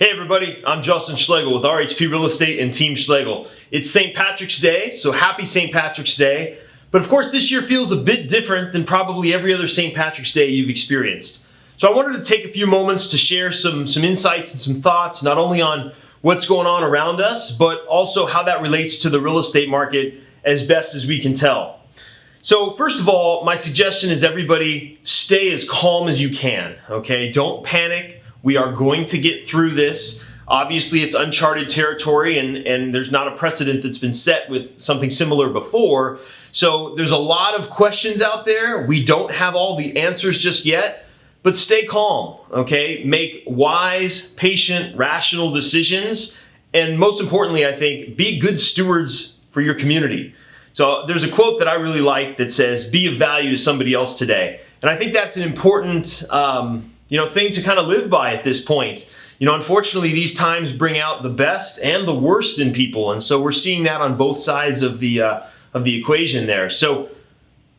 Hey everybody, I'm Justin Schlegel with RHP Real Estate and Team Schlegel. It's St. Patrick's Day, so happy St. Patrick's Day. But of course this year feels a bit different than probably every other St. Patrick's Day you've experienced. So I wanted to take a few moments to share some insights and some thoughts, not only on what's going on around us, but also how that relates to the real estate market as best as we can tell. So first of all, my suggestion is everybody stay as calm as you can, okay? Don't panic. We are going to get through this. Obviously, it's uncharted territory and there's not a precedent that's been set with something similar before. So there's a lot of questions out there. We don't have all the answers just yet, but stay calm, okay? Make wise, patient, rational decisions. And most importantly, I think, be good stewards for your community. So there's a quote that I really like that says, be of value to somebody else today. And I think that's an important thing to kind of live by at this point. Unfortunately, these times bring out the best and the worst in people. And so we're seeing that on both sides of the equation there. So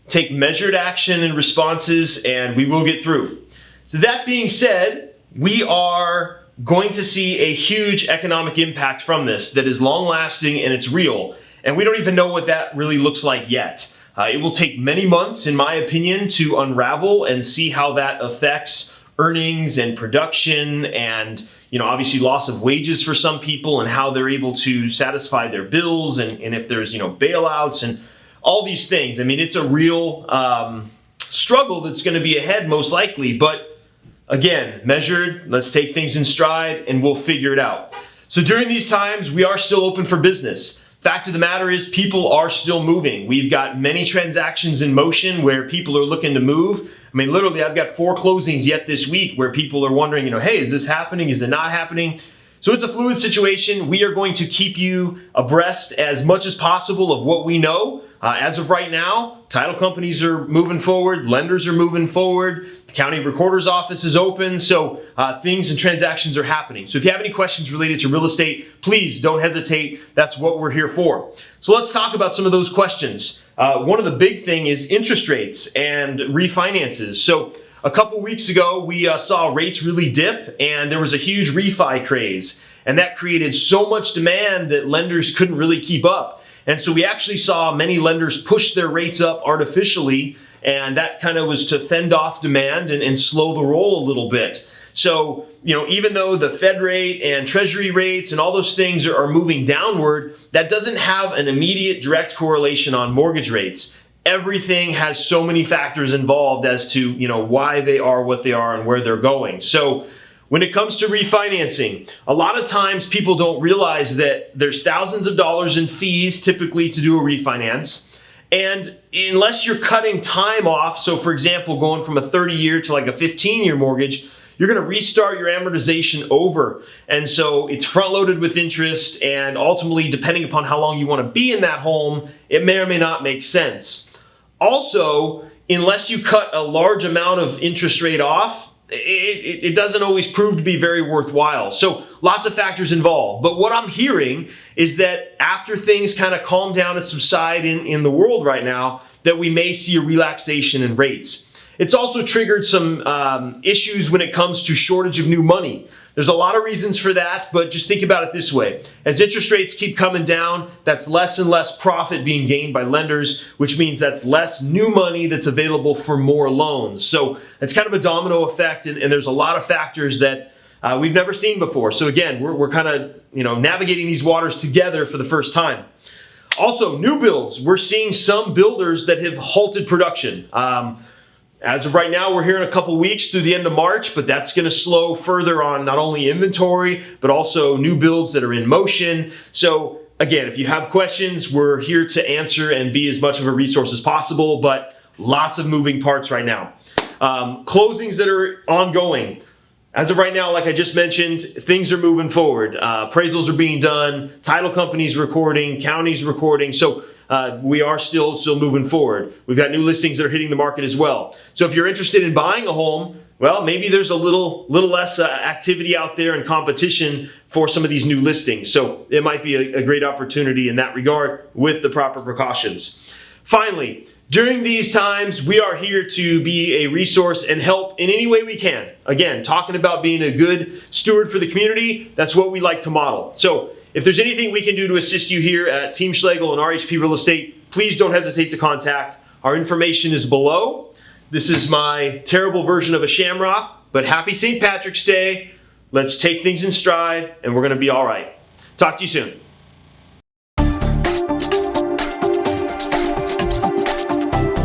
take measured action and responses and we will get through. So that being said, we are going to see a huge economic impact from this that is long lasting and it's real. And we don't even know what that really looks like yet. It will take many months, in my opinion, to unravel and see how that affects earnings and production and, obviously loss of wages for some people and how they're able to satisfy their bills and if there's, bailouts and all these things. I mean, it's a real struggle that's going to be ahead most likely. But again, measured, let's take things in stride and we'll figure it out. So during these times, we are still open for business. Fact of the matter is people are still moving. We've got many transactions in motion where people are looking to move. I mean, literally, I've got 4 closings yet this week where people are wondering, hey, is this happening? Is it not happening? So it's a fluid situation. We are going to keep you abreast as much as possible of what we know. As of right now, title companies are moving forward, lenders are moving forward, the county recorder's office is open, so things and transactions are happening. So if you have any questions related to real estate, please don't hesitate. That's what we're here for. So let's talk about some of those questions. One of the big thing is interest rates and refinances. So a couple weeks ago, we saw rates really dip and there was a huge refi craze. And that created so much demand that lenders couldn't really keep up. And so we actually saw many lenders push their rates up artificially. And that kind of was to fend off demand and slow the roll a little bit. So, even though the Fed rate and Treasury rates and all those things are moving downward, that doesn't have an immediate direct correlation on mortgage rates. Everything has so many factors involved as to, why they are what they are and where they're going. So when it comes to refinancing, a lot of times people don't realize that there's thousands of dollars in fees typically to do a refinance. And unless you're cutting time off, so for example, going from a 30-year to like a 15-year mortgage, you're going to restart your amortization over. And so it's front loaded with interest. And ultimately, depending upon how long you want to be in that home, it may or may not make sense. Also, unless you cut a large amount of interest rate off, it doesn't always prove to be very worthwhile. So lots of factors involved. But what I'm hearing is that after things kind of calm down and subside in the world right now, that we may see a relaxation in rates. It's also triggered some issues when it comes to shortage of new money. There's a lot of reasons for that, but just think about it this way. As interest rates keep coming down, that's less and less profit being gained by lenders, which means that's less new money that's available for more loans. So it's kind of a domino effect, and there's a lot of factors that we've never seen before. So again, we're kind of navigating these waters together for the first time. Also, new builds. We're seeing some builders that have halted production. As of right now, we're here in a couple weeks through the end of March, but that's going to slow further on not only inventory, but also new builds that are in motion. So again, if you have questions, we're here to answer and be as much of a resource as possible, but lots of moving parts right now. Closings that are ongoing. As of right now, like I just mentioned, things are moving forward. Appraisals are being done, title companies recording, counties recording. So we are still moving forward. We've got new listings that are hitting the market as well. So if you're interested in buying a home, well, maybe there's a little less activity out there and competition for some of these new listings. So it might be a great opportunity in that regard with the proper precautions. Finally, During these times, we are here to be a resource and help in any way we can. Again, talking about being a good steward for the community, that's what we like to model. So if there's anything we can do to assist you here at Team Schlegel and RHP Real Estate, please don't hesitate to contact. Our information is below. This is my terrible version of a shamrock, but happy St. Patrick's Day. Let's take things in stride and we're going to be all right. Talk to you soon.